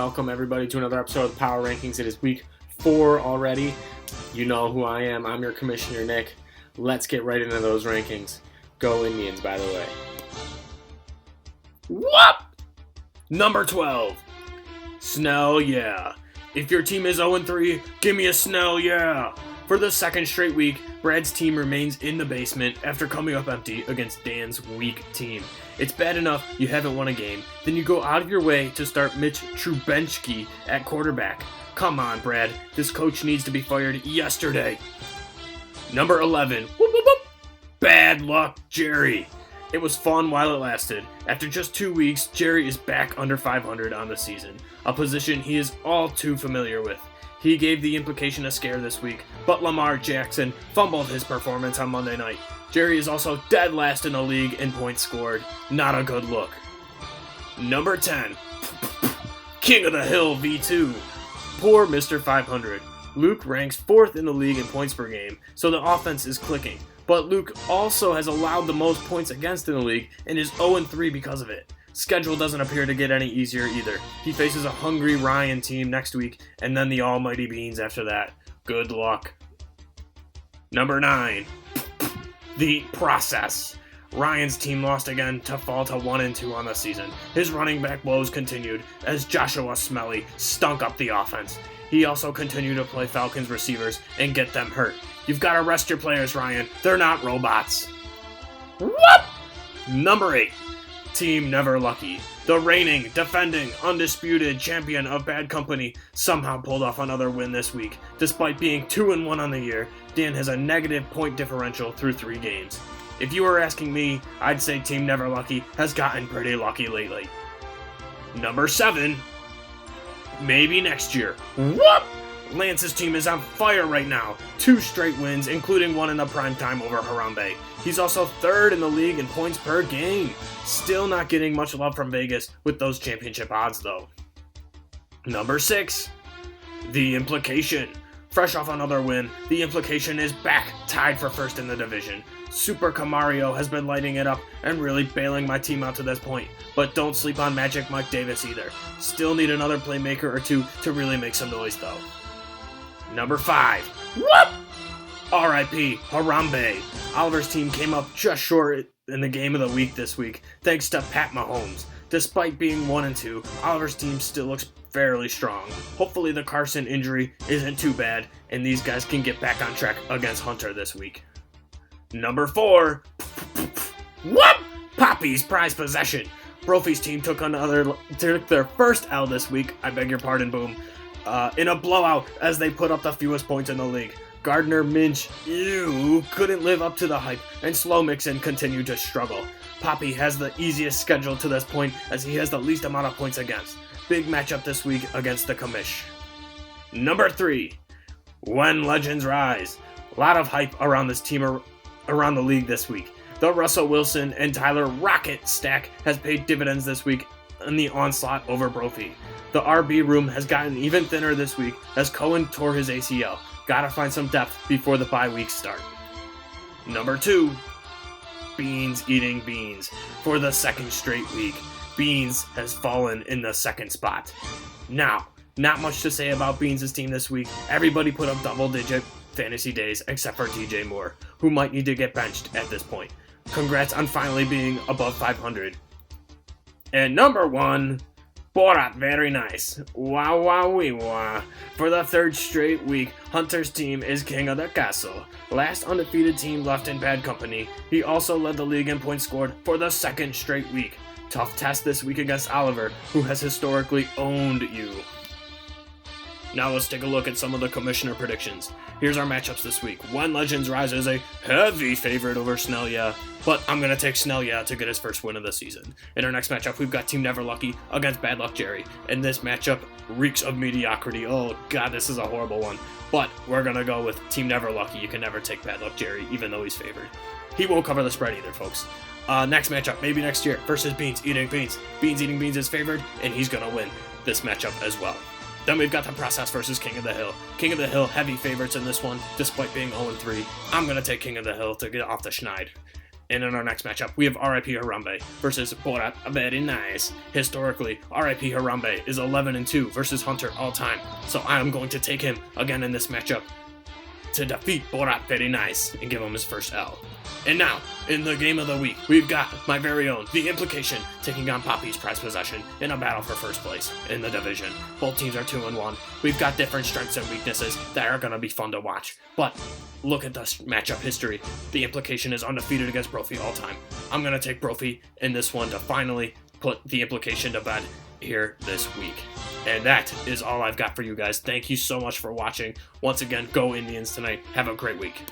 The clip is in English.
welcome everybody to another episode of the Power Rankings. It is week 4 already. You know who I am. I'm your commissioner, Nick. Let's get right into those rankings. Go Indians, by the way. Whoop! Number 12. Snell, yeah. If your team is 0-3, give me a Snell, yeah. For the second straight week, Brad's team remains in the basement after coming up empty against Dan's weak team. It's bad enough you haven't won a game, then you go out of your way to start Mitch Trubisky at quarterback. Come on, Brad. This coach needs to be fired yesterday. Number 11. Whoop, whoop, whoop. Bad luck, Jerry. It was fun while it lasted. After just 2 weeks, Jerry is back under 500 on the season, a position he is all too familiar with. He gave the implication a scare this week, but Lamar Jackson fumbled his performance on Monday night. Jerry is also dead last in the league in points scored. Not a good look. Number 10. King of the Hill V2. Poor Mr. 500. Luke ranks 4th in the league in points per game, so the offense is clicking. But Luke also has allowed the most points against in the league and is 0-3 because of it. Schedule doesn't appear to get any easier either. He faces a hungry Ryan team next week and then the almighty Beans after that. Good luck. Number 9. The process. Ryan's team lost again to fall to 1-2 on the season. His running back woes continued as Joshua Smelly stunk up the offense. He also continued to play Falcons receivers and get them hurt. You've got to rest your players, Ryan. They're not robots. Whoop! Number 8. Team Never Lucky. The reigning, defending, undisputed champion of Bad Company somehow pulled off another win this week. Despite being 2-1 on the year, Dan has a negative point differential through 3 games. If you were asking me, I'd say Team Never Lucky has gotten pretty lucky lately. Number 7. Maybe next year. Whoop! Lance's team is on fire right now. 2 straight wins, including one in the prime time over Harambe. He's also 3rd in the league in points per game. Still not getting much love from Vegas with those championship odds, though. Number 6. The Implication. Fresh off another win, the Implication is back, tied for 1st in the division. Super Camario has been lighting it up and really bailing my team out to this point. But don't sleep on Magic Mike Davis either. Still need another playmaker or 2 to really make some noise, though. Number 5. Whoop! R.I.P. Harambe. Oliver's team came up just short in the game of the week this week, thanks to Pat Mahomes. Despite being 1-2, Oliver's team still looks fairly strong. Hopefully the Carson injury isn't too bad, and these guys can get back on track against Hunter this week. Number 4. Whoop! Poppy's prize possession. Brophy's team took their first L this week, I beg your pardon, Boom, in a blowout as they put up the fewest points in the league. Gardner Minch, couldn't live up to the hype, and Slow Mixon continued to struggle. Poppy has the easiest schedule to this point as he has the least amount of points against. Big matchup this week against the Commish. Number 3. When Legends Rise. A lot of hype around this team around the league this week. The Russell Wilson and Tyler Rocket stack has paid dividends this week in the onslaught over Brophy. The RB room has gotten even thinner this week as Cohen tore his ACL. Gotta find some depth before the bye weeks start. Number 2. Beans eating beans. For the second straight week, Beans has fallen in the 2nd spot. Now, not much to say about Beans' team this week. Everybody put up double-digit fantasy days except for DJ Moore, who might need to get benched at this point. Congrats on finally being above 500. And number 1. Borat, very nice. Wow, wow, wee, wah. For the 3rd straight week, Hunter's team is king of the castle. Last undefeated team left in Bad Company. He also led the league in points scored for the 2nd straight week. Tough test this week against Oliver, who has historically owned you. Now let's take a look at some of the commissioner predictions. Here's our matchups this week. When Legends Rise is a heavy favorite over Snell, yeah, but I'm going to take Snell, yeah, to get his first win of the season. In our next matchup, we've got Team Never Lucky against Bad Luck Jerry, and this matchup reeks of mediocrity. Oh god, this is a horrible one. But we're going to go with Team Never Lucky. You can never take Bad Luck Jerry, even though he's favored. He won't cover the spread either, folks. Next matchup, maybe next year, versus Beans Eating Beans. Beans Eating Beans is favored, and he's going to win this matchup as well. Then we've got the Process versus King of the Hill. King of the Hill, heavy favorites in this one, despite being 0-3. I'm going to take King of the Hill to get off the schneid. And in our next matchup, we have RIP Harambe versus Borat Very Nice. Historically, RIP Harambe is 11-2 versus Hunter all time, so I am going to take him again in this matchup to defeat Borat Very Nice and give him his first L. And now, in the game of the week, we've got my very own The Implication taking on Poppy's Prize Possession in a battle for first place in the division. Both teams are 2-1. We've got different strengths and weaknesses that are going to be fun to watch. But look at this matchup history. The Implication is undefeated against Brophy all time. I'm going to take Brophy in this one to finally put The Implication to bed here this week. And that is all I've got for you guys. Thank you so much for watching. Once again, go Indians tonight. Have a great week.